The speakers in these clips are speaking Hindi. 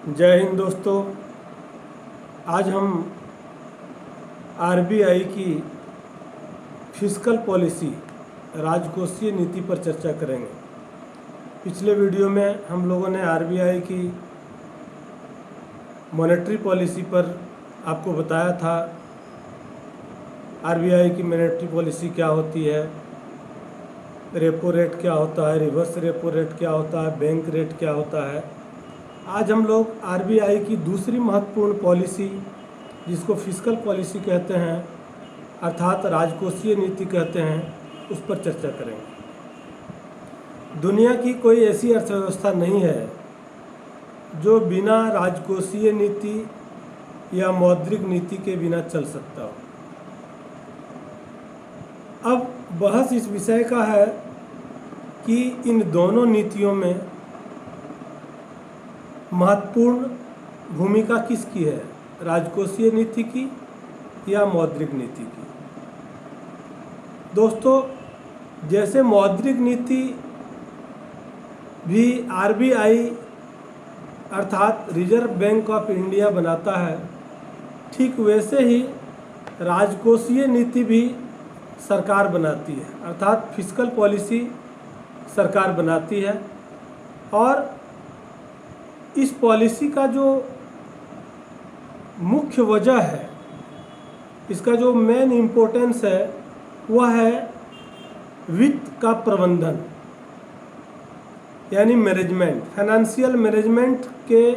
जय हिंद दोस्तों। आज हम आरबीआई की फिस्कल पॉलिसी राजकोषीय नीति पर चर्चा करेंगे। पिछले वीडियो में हम लोगों ने आरबीआई की मॉनेटरी पॉलिसी पर आपको बताया था। आरबीआई की मॉनेटरी पॉलिसी क्या होती है, रेपो रेट क्या होता है, रिवर्स रेपो रेट क्या होता है, बैंक रेट क्या होता है। आज हम लोग आरबीआई की दूसरी महत्वपूर्ण पॉलिसी, जिसको फिस्कल पॉलिसी कहते हैं अर्थात राजकोषीय नीति कहते हैं, उस पर चर्चा करेंगे। दुनिया की कोई ऐसी अर्थव्यवस्था नहीं है जो बिना राजकोषीय नीति या मौद्रिक नीति के बिना चल सकता हो। अब बहस इस विषय का है कि इन दोनों नीतियों में महत्वपूर्ण भूमिका किसकी है, राजकोषीय नीति की या मौद्रिक नीति की। दोस्तों, जैसे मौद्रिक नीति भी आरबीआई अर्थात रिजर्व बैंक ऑफ इंडिया बनाता है, ठीक वैसे ही राजकोषीय नीति भी सरकार बनाती है अर्थात फिस्कल पॉलिसी सरकार बनाती है। और इस पॉलिसी का जो मुख्य वजह है, इसका जो मेन इम्पोर्टेंस है, वह है वित्त का प्रबंधन यानी मैनेजमेंट। फाइनेंशियल मैनेजमेंट के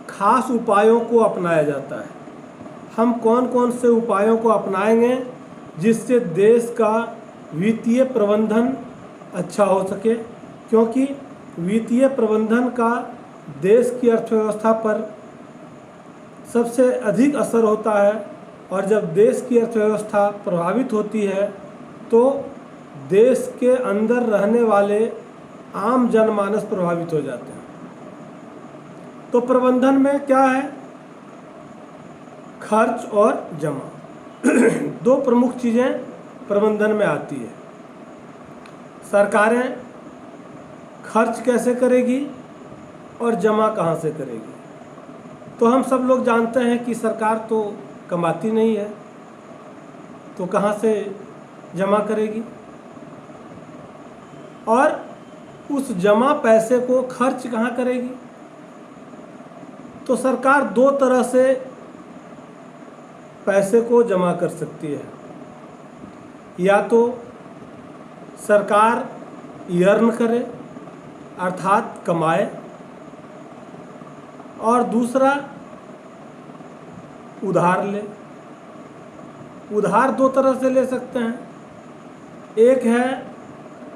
खास उपायों को अपनाया जाता है। हम कौन कौन से उपायों को अपनाएंगे जिससे देश का वित्तीय प्रबंधन अच्छा हो सके, क्योंकि वित्तीय प्रबंधन का देश की अर्थव्यवस्था पर सबसे अधिक असर होता है। और जब देश की अर्थव्यवस्था प्रभावित होती है तो देश के अंदर रहने वाले आम जनमानस प्रभावित हो जाते हैं। तो प्रबंधन में क्या है, खर्च और जमा दो प्रमुख चीज़ें प्रबंधन में आती है। सरकारें खर्च कैसे करेगी और जमा कहाँ से करेगी। तो हम सब लोग जानते हैं कि सरकार तो कमाती नहीं है, तो कहाँ से जमा करेगी। और उस जमा पैसे को खर्च कहाँ करेगी। तो सरकार दो तरह से पैसे को जमा कर सकती है। या तो सरकार अर्न करे अर्थात कमाए, और दूसरा उधार ले। उधार दो तरह से ले सकते हैं। एक है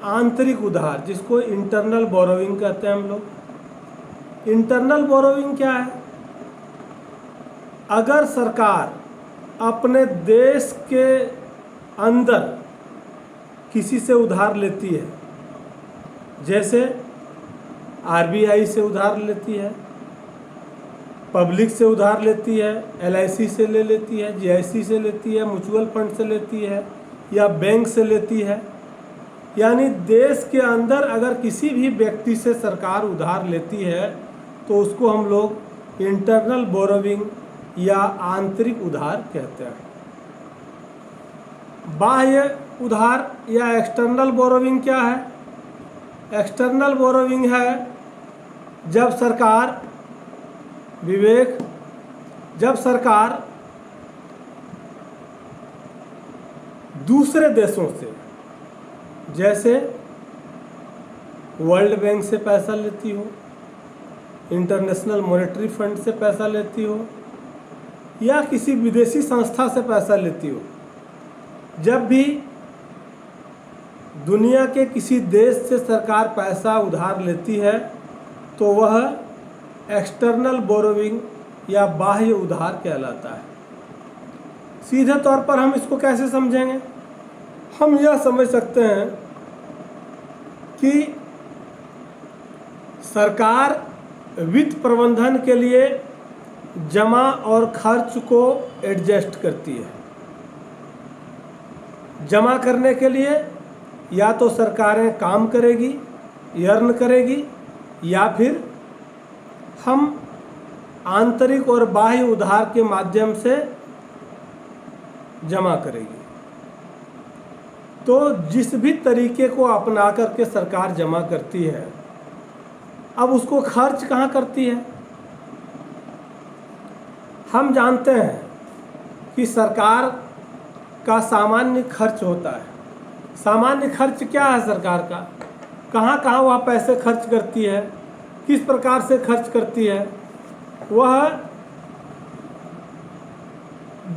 आंतरिक उधार, जिसको इंटरनल बोरोइंग कहते हैं हम लोग। इंटरनल बोरोइंग क्या है, अगर सरकार अपने देश के अंदर किसी से उधार लेती है, जैसे आरबीआई से उधार लेती है, पब्लिक से उधार लेती है, एलआईसी से ले लेती है, जीआईसी से लेती है, म्यूचुअल फंड से लेती है, या बैंक से लेती है, यानी देश के अंदर अगर किसी भी व्यक्ति से सरकार उधार लेती है तो उसको हम लोग इंटरनल बोरोइंग या आंतरिक उधार कहते हैं। बाह्य उधार या एक्सटर्नल बोरोइंग क्या है। एक्सटर्नल बोरोइंग है जब सरकार दूसरे देशों से, जैसे वर्ल्ड बैंक से पैसा लेती हो, इंटरनेशनल मॉनेटरी फंड से पैसा लेती हो, या किसी विदेशी संस्था से पैसा लेती हो। जब भी दुनिया के किसी देश से सरकार पैसा उधार लेती है तो वह एक्सटर्नल बोरोइंग या बाह्य उधार कहलाता है। सीधे तौर पर हम इसको कैसे समझेंगे, हम यह समझ सकते हैं कि सरकार वित्त प्रबंधन के लिए जमा और खर्च को एडजस्ट करती है। जमा करने के लिए या तो सरकारें काम करेगी, अर्न करेगी, या फिर हम आंतरिक और बाह्य उधार के माध्यम से जमा करेगी। तो जिस भी तरीके को अपना करके सरकार जमा करती है, अब उसको खर्च कहाँ करती है? हम जानते हैं कि सरकार का सामान्य खर्च होता है। सामान्य खर्च क्या है सरकार का? कहाँ कहाँ वह पैसे खर्च करती है, किस प्रकार से खर्च करती है? वह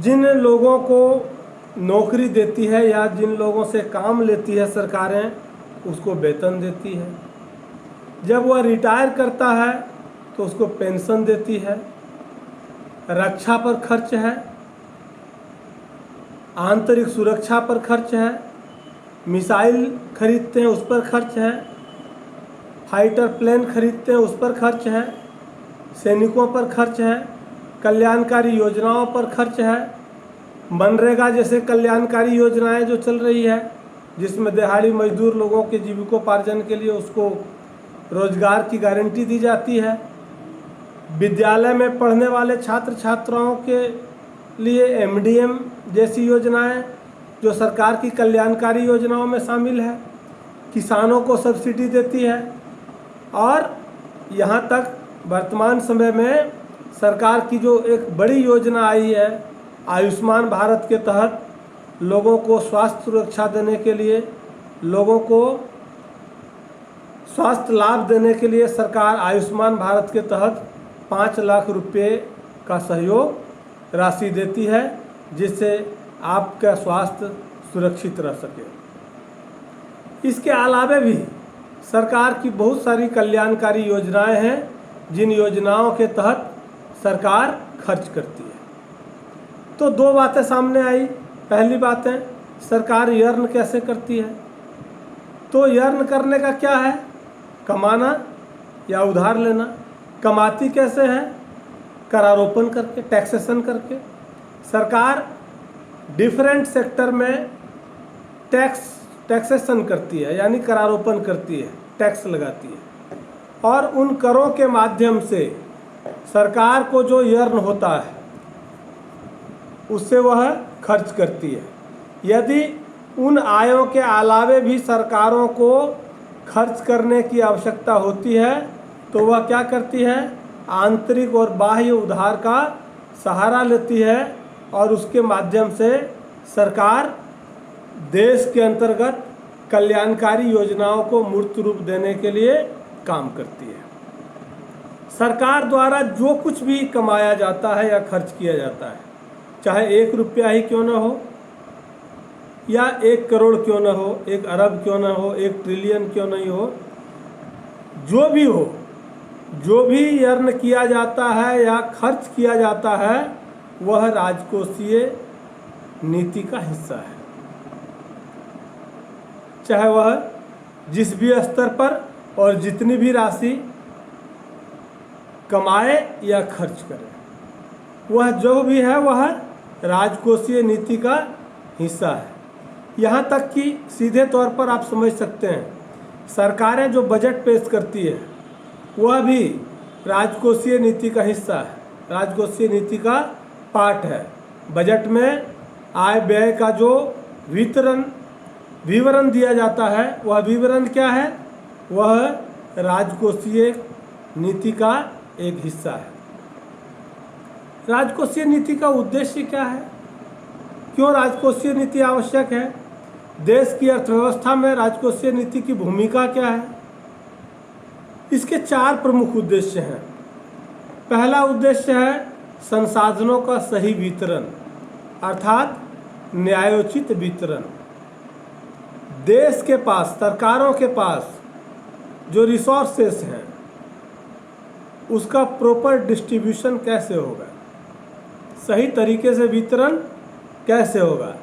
जिन लोगों को नौकरी देती है या जिन लोगों से काम लेती है सरकारें, उसको वेतन देती है। जब वह रिटायर करता है तो उसको पेंशन देती है। रक्षा पर खर्च है, आंतरिक सुरक्षा पर खर्च है, मिसाइल खरीदते हैं उस पर खर्च है, फाइटर प्लेन खरीदते हैं उस पर खर्च है, सैनिकों पर खर्च है, कल्याणकारी योजनाओं पर खर्च है। मनरेगा जैसे कल्याणकारी योजनाएं जो चल रही है, जिसमें दिहाड़ी मजदूर लोगों के जीविकोपार्जन के लिए उसको रोजगार की गारंटी दी जाती है। विद्यालय में पढ़ने वाले छात्र छात्राओं के लिए एमडीएम जैसी योजनाएं जो सरकार की कल्याणकारी योजनाओं में शामिल है। किसानों को सब्सिडी देती है। और यहाँ तक वर्तमान समय में सरकार की जो एक बड़ी योजना आई है, आयुष्मान भारत के तहत लोगों को स्वास्थ्य सुरक्षा देने के लिए, लोगों को स्वास्थ्य लाभ देने के लिए सरकार आयुष्मान भारत के तहत 5 लाख रुपए का सहयोग राशि देती है, जिससे आपका स्वास्थ्य सुरक्षित रह सके। इसके अलावा भी सरकार की बहुत सारी कल्याणकारी योजनाएं हैं, जिन योजनाओं के तहत सरकार खर्च करती है। तो दो बातें सामने आई। पहली बात है, सरकार यर्न कैसे करती है? तो यर्न करने का क्या है? कमाना या उधार लेना। कमाती कैसे है? करारोपण करके, टैक्सेशन करके। सरकार डिफरेंट सेक्टर में टैक्सेशन करती है, यानी करारोपण करती है, टैक्स लगाती है। और उन करों के माध्यम से सरकार को जो यर्न होता है उससे वह खर्च करती है। यदि उन आयों के अलावे भी सरकारों को खर्च करने की आवश्यकता होती है तो वह क्या करती है? आंतरिक और बाह्य उधार का सहारा लेती है और उसके माध्यम से सरकार देश के अंतर्गत कल्याणकारी योजनाओं को मूर्त रूप देने के लिए काम करती है। सरकार द्वारा जो कुछ भी कमाया जाता है या खर्च किया जाता है, चाहे 1 रुपया ही क्यों ना हो, या 1 करोड़ क्यों ना हो, 1 अरब क्यों ना हो, 1 ट्रिलियन क्यों नहीं हो, जो भी हो, जो भी यर्न किया जाता है या खर्च किया जाता है, वह राजकोषीय नीति का हिस्सा है। चाहे वह जिस भी स्तर पर और जितनी भी राशि कमाए या खर्च करे, वह जो भी है वह राजकोषीय नीति का हिस्सा है। यहाँ तक कि सीधे तौर पर आप समझ सकते हैं, सरकारें जो बजट पेश करती है वह भी राजकोषीय नीति का हिस्सा है, राजकोषीय नीति का पार्ट है। बजट में आय व्यय का जो विवरण दिया जाता है, वह विवरण क्या है? वह राजकोषीय नीति का एक हिस्सा है। राजकोषीय नीति का उद्देश्य क्या है? क्यों राजकोषीय नीति आवश्यक है? देश की अर्थव्यवस्था में राजकोषीय नीति की भूमिका क्या है? इसके 4 प्रमुख उद्देश्य हैं। पहला उद्देश्य है संसाधनों का सही वितरण, अर्थात न्यायोचित वितरण। देश के पास, सरकारों के पास जो रिसोर्सेस हैं उसका प्रॉपर डिस्ट्रीब्यूशन कैसे होगा, सही तरीके से वितरण कैसे होगा।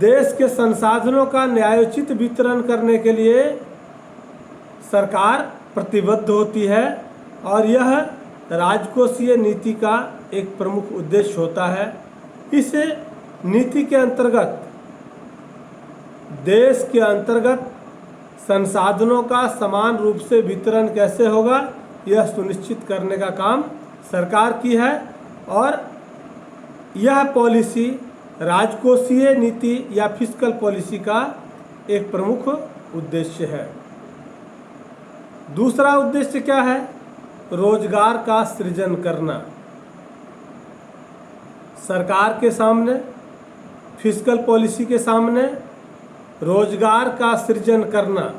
देश के संसाधनों का न्यायोचित वितरण करने के लिए सरकार प्रतिबद्ध होती है और यह राजकोषीय नीति का एक प्रमुख उद्देश्य होता है। इस नीति के अंतर्गत देश के अंतर्गत संसाधनों का समान रूप से वितरण कैसे होगा, यह सुनिश्चित करने का काम सरकार की है और यह पॉलिसी राजकोषीय नीति या फिस्कल पॉलिसी का एक प्रमुख उद्देश्य है। दूसरा उद्देश्य क्या है? रोजगार का सृजन करना। सरकार के सामने, फिस्कल पॉलिसी के सामने रोजगार का सृजन करना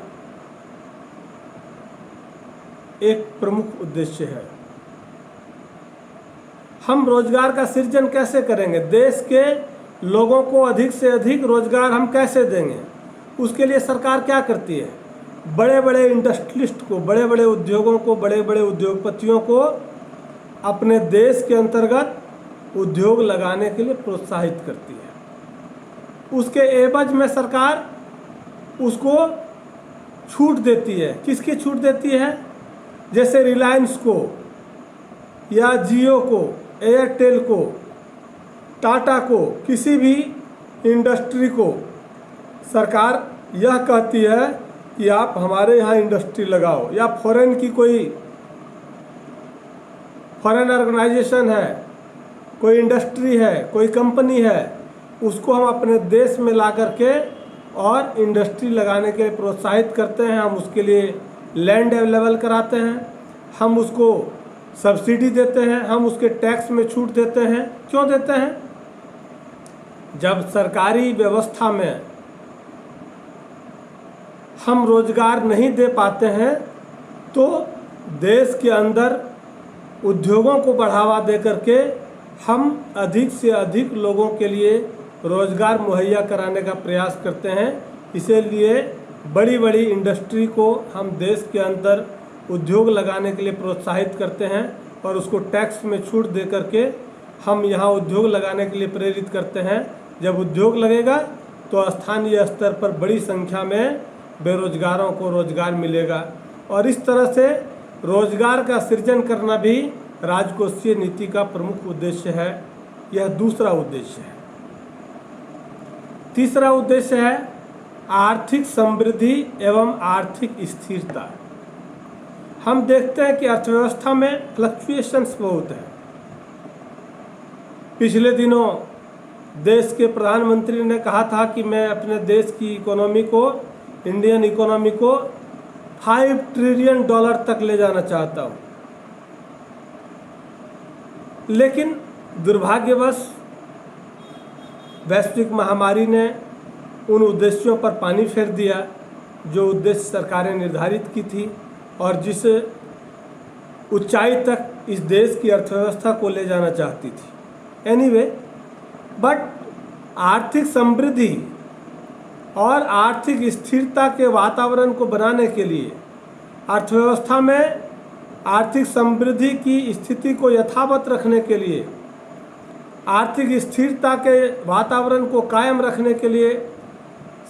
एक प्रमुख उद्देश्य है। हम रोजगार का सृजन कैसे करेंगे? देश के लोगों को अधिक से अधिक रोजगार हम कैसे देंगे? उसके लिए सरकार क्या करती है? बड़े बड़े इंडस्ट्रियलिस्ट को, बड़े बड़े उद्योगों को, बड़े बड़े उद्योगपतियों को अपने देश के अंतर्गत उद्योग लगाने के लिए प्रोत्साहित करती है। उसके एवज में सरकार उसको छूट देती है। किसकी छूट देती है? जैसे रिलायंस को या जियो को, एयरटेल को, टाटा को, किसी भी इंडस्ट्री को सरकार यह कहती है कि आप हमारे यहाँ इंडस्ट्री लगाओ, या फॉरेन की कोई फॉरेन ऑर्गेनाइजेशन है, कोई इंडस्ट्री है, कोई कंपनी है, उसको हम अपने देश में ला करके और इंडस्ट्री लगाने के लिए प्रोत्साहित करते हैं। हम उसके लिए लैंड अवेलेबल कराते हैं, हम उसको सब्सिडी देते हैं, हम उसके टैक्स में छूट देते हैं। क्यों देते हैं? जब सरकारी व्यवस्था में हम रोजगार नहीं दे पाते हैं तो देश के अंदर उद्योगों को बढ़ावा दे करके हम अधिक से अधिक लोगों के लिए रोजगार मुहैया कराने का प्रयास करते हैं। इसीलिए बड़ी बड़ी इंडस्ट्री को हम देश के अंदर उद्योग लगाने के लिए प्रोत्साहित करते हैं और उसको टैक्स में छूट दे करके हम यहाँ उद्योग लगाने के लिए प्रेरित करते हैं। जब उद्योग लगेगा तो स्थानीय स्तर पर बड़ी संख्या में बेरोजगारों को रोजगार मिलेगा और इस तरह से रोजगार का सृजन करना भी राजकोषीय नीति का प्रमुख उद्देश्य है। यह दूसरा उद्देश्य है। तीसरा उद्देश्य है आर्थिक समृद्धि एवं आर्थिक स्थिरता। हम देखते हैं कि अर्थव्यवस्था में फ्लक्चुएशंस बहुत है। पिछले दिनों देश के प्रधानमंत्री ने कहा था कि मैं अपने देश की इकोनॉमी को, इंडियन इकोनॉमी को $5 ट्रिलियन तक ले जाना चाहता हूँ। लेकिन दुर्भाग्यवश वैश्विक महामारी ने उन उद्देश्यों पर पानी फेर दिया जो उद्देश्य सरकारें निर्धारित की थी और जिस ऊंचाई तक इस देश की अर्थव्यवस्था को ले जाना चाहती थी। एनीवे, बट आर्थिक समृद्धि और आर्थिक स्थिरता के वातावरण को बनाने के लिए, अर्थव्यवस्था में आर्थिक समृद्धि की स्थिति को यथावत रखने के लिए, आर्थिक स्थिरता के वातावरण को कायम रखने के लिए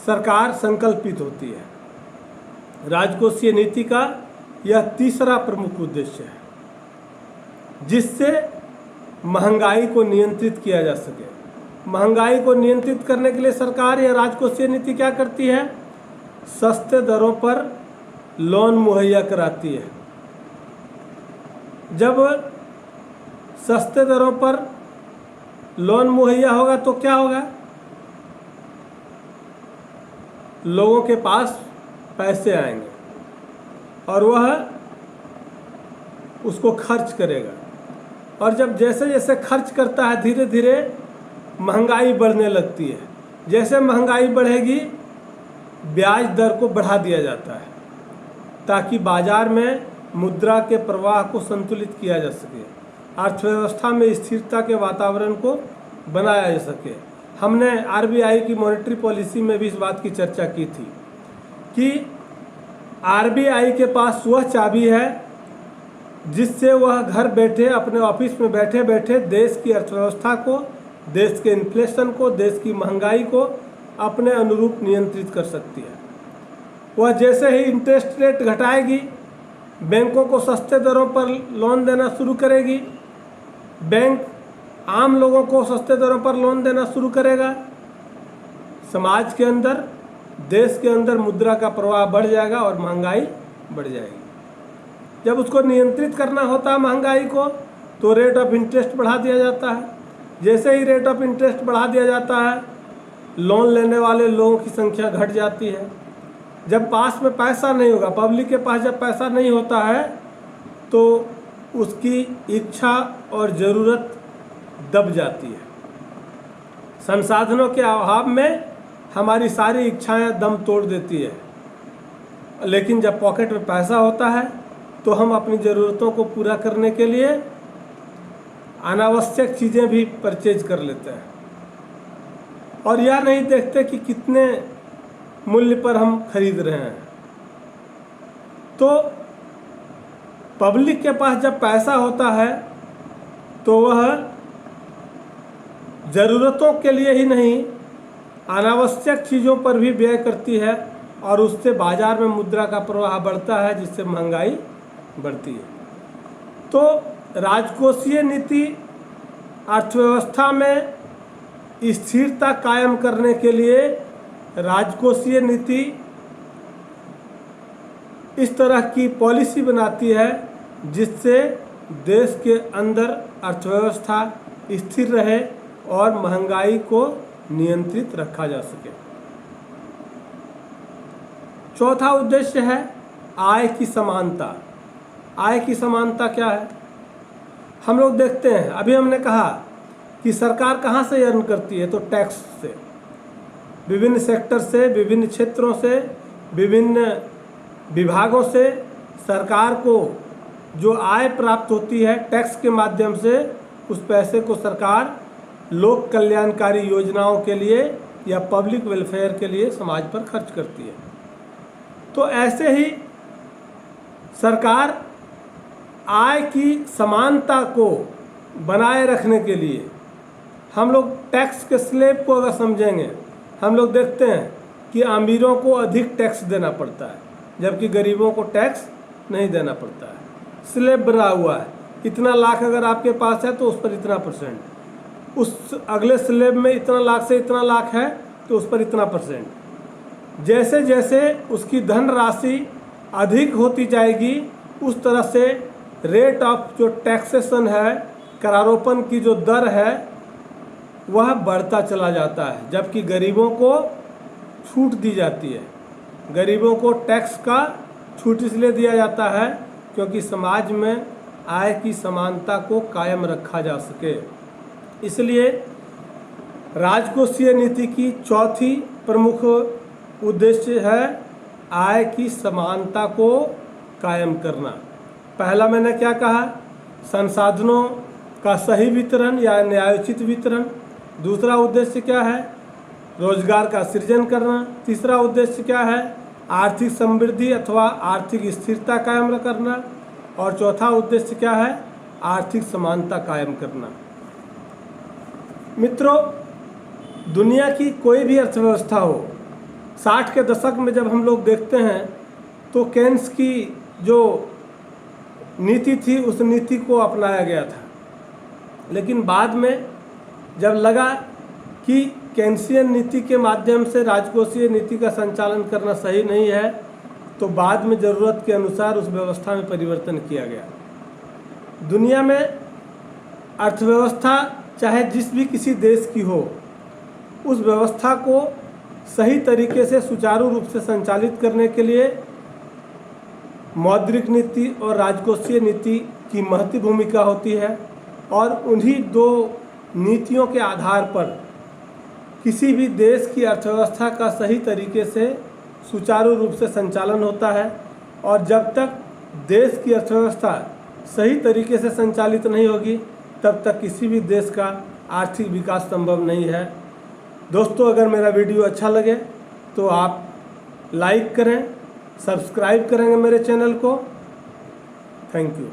सरकार संकल्पित होती है। राजकोषीय नीति का यह तीसरा प्रमुख उद्देश्य है जिससे महंगाई को नियंत्रित किया जा सके। महंगाई को नियंत्रित करने के लिए सरकार या राजकोषीय नीति क्या करती है? सस्ते दरों पर लोन मुहैया कराती है। जब सस्ते दरों पर लोन मुहैया होगा तो क्या होगा? लोगों के पास पैसे आएंगे और वह उसको खर्च करेगा, और जब जैसे जैसे खर्च करता है धीरे धीरे महंगाई बढ़ने लगती है। जैसे महंगाई बढ़ेगी ब्याज दर को बढ़ा दिया जाता है ताकि बाजार में मुद्रा के प्रवाह को संतुलित किया जा सके, अर्थव्यवस्था में स्थिरता के वातावरण को बनाया जा सके। हमने आरबीआई की मॉनेटरी पॉलिसी में भी इस बात की चर्चा की थी कि आरबीआई के पास वह चाबी है जिससे वह घर बैठे, अपने ऑफिस में बैठे बैठे देश की अर्थव्यवस्था को, देश के इन्फ्लेशन को, देश की महंगाई को अपने अनुरूप नियंत्रित कर सकती है। वह जैसे ही इंटरेस्ट रेट घटाएगी, बैंकों को सस्ते दरों पर लोन देना शुरू करेगी, बैंक आम लोगों को सस्ते दरों पर लोन देना शुरू करेगा, समाज के अंदर, देश के अंदर मुद्रा का प्रवाह बढ़ जाएगा और महंगाई बढ़ जाएगी। जब उसको नियंत्रित करना होता है महंगाई को, तो रेट ऑफ इंटरेस्ट बढ़ा दिया जाता है। जैसे ही रेट ऑफ इंटरेस्ट बढ़ा दिया जाता है, लोन लेने वाले लोगों की संख्या घट जाती है। जब पास में पैसा नहीं होगा, पब्लिक के पास जब पैसा नहीं होता है, तो उसकी इच्छा और ज़रूरत दब जाती है। संसाधनों के अभाव में हमारी सारी इच्छाएं दम तोड़ देती है। लेकिन जब पॉकेट में पैसा होता है तो हम अपनी ज़रूरतों को पूरा करने के लिए अनावश्यक चीज़ें भी परचेज कर लेते हैं और यह नहीं देखते कि कितने मूल्य पर हम खरीद रहे हैं। तो पब्लिक के पास जब पैसा होता है तो वह ज़रूरतों के लिए ही नहीं, अनावश्यक चीज़ों पर भी व्यय करती है और उससे बाजार में मुद्रा का प्रवाह बढ़ता है, जिससे महंगाई बढ़ती है। तो राजकोषीय नीति अर्थव्यवस्था में स्थिरता कायम करने के लिए राजकोषीय नीति इस तरह की पॉलिसी बनाती है जिससे देश के अंदर अर्थव्यवस्था स्थिर रहे और महंगाई को नियंत्रित रखा जा सके। चौथा उद्देश्य है आय की समानता। आय की समानता क्या है? हम लोग देखते हैं, अभी हमने कहा कि सरकार कहाँ से अर्न करती है, तो टैक्स से, विभिन्न सेक्टर से, विभिन्न क्षेत्रों से, विभिन्न विभागों से सरकार को जो आय प्राप्त होती है टैक्स के माध्यम से, उस पैसे को सरकार लोक कल्याणकारी योजनाओं के लिए या पब्लिक वेलफेयर के लिए समाज पर खर्च करती है। तो ऐसे ही सरकार आय की समानता को बनाए रखने के लिए हम लोग टैक्स के स्लैब को अगर समझेंगे, हम लोग देखते हैं कि अमीरों को अधिक टैक्स देना पड़ता है जबकि गरीबों को टैक्स नहीं देना पड़ता है। स्लैब बना हुआ है, इतना लाख अगर आपके पास है तो उस पर इतना परसेंट, उस अगले स्लैब में इतना लाख से इतना लाख है तो उस पर इतना परसेंट। जैसे जैसे उसकी धन राशि अधिक होती जाएगी उस तरह से रेट ऑफ जो टैक्सेशन है, करारोपण की जो दर है, वह बढ़ता चला जाता है, जबकि गरीबों को छूट दी जाती है। गरीबों को टैक्स का छूट इसलिए दिया जाता है क्योंकि समाज में आय की समानता को कायम रखा जा सके। इसलिए राजकोषीय नीति की चौथी प्रमुख उद्देश्य है आय की समानता को कायम करना। पहला मैंने क्या कहा? संसाधनों का सही वितरण या न्यायोचित वितरण। दूसरा उद्देश्य क्या है? रोजगार का सृजन करना। तीसरा उद्देश्य क्या है? आर्थिक समृद्धि अथवा आर्थिक स्थिरता कायम करना। और चौथा उद्देश्य क्या है? आर्थिक समानता कायम करना। मित्रों, दुनिया की कोई भी अर्थव्यवस्था हो, 60 के दशक में जब हम लोग देखते हैं तो केन्स की जो नीति थी उस नीति को अपनाया गया था, लेकिन बाद में जब लगा कि केन्सियन नीति के माध्यम से राजकोषीय नीति का संचालन करना सही नहीं है, तो बाद में ज़रूरत के अनुसार उस व्यवस्था में परिवर्तन किया गया। दुनिया में अर्थव्यवस्था चाहे जिस भी किसी देश की हो, उस व्यवस्था को सही तरीके से सुचारू रूप से संचालित करने के लिए मौद्रिक नीति और राजकोषीय नीति की महत्वपूर्ण भूमिका होती है और उन्हीं दो नीतियों के आधार पर किसी भी देश की अर्थव्यवस्था का सही तरीके से सुचारू रूप से संचालन होता है। और जब तक देश की अर्थव्यवस्था सही तरीके से संचालित नहीं होगी तब तक किसी भी देश का आर्थिक विकास संभव नहीं है। दोस्तों, अगर मेरा वीडियो अच्छा लगे तो आप लाइक करें, सब्सक्राइब करेंगे मेरे चैनल को। Thank you.